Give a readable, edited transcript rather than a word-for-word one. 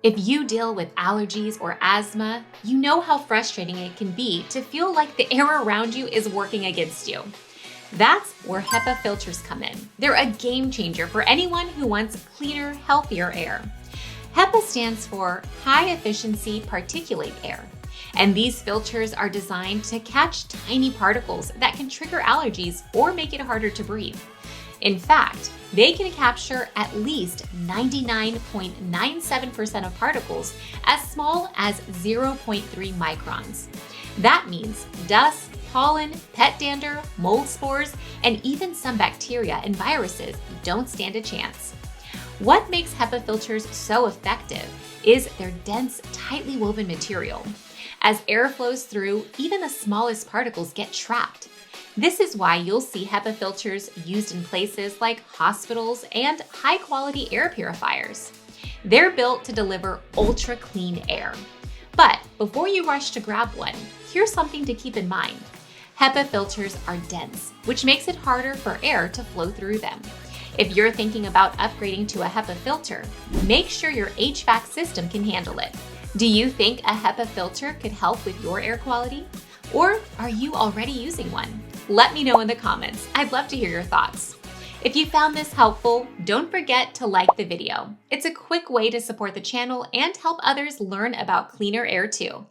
If you deal with allergies or asthma, you know how frustrating it can be to feel like the air around you is working against you. That's where HEPA filters come in. They're a game changer for anyone who wants cleaner, healthier air. HEPA stands for High Efficiency Particulate Air, and these filters are designed to catch tiny particles that can trigger allergies or make it harder to breathe. In fact, they can capture at least 99.97% of particles as small as 0.3 microns. That means dust, pollen, pet dander, mold spores, and even some bacteria and viruses don't stand a chance. What makes HEPA filters so effective is their dense, tightly woven material. As air flows through, even the smallest particles get trapped. This is why you'll see HEPA filters used in places like hospitals and high-quality air purifiers. They're built to deliver ultra-clean air. But before you rush to grab one, here's something to keep in mind. HEPA filters are dense, which makes it harder for air to flow through them. If you're thinking about upgrading to a HEPA filter, make sure your HVAC system can handle it. Do you think a HEPA filter could help with your air quality? Or are you already using one? Let me know in the comments. I'd love to hear your thoughts. If you found this helpful, don't forget to like the video. It's a quick way to support the channel and help others learn about cleaner air too.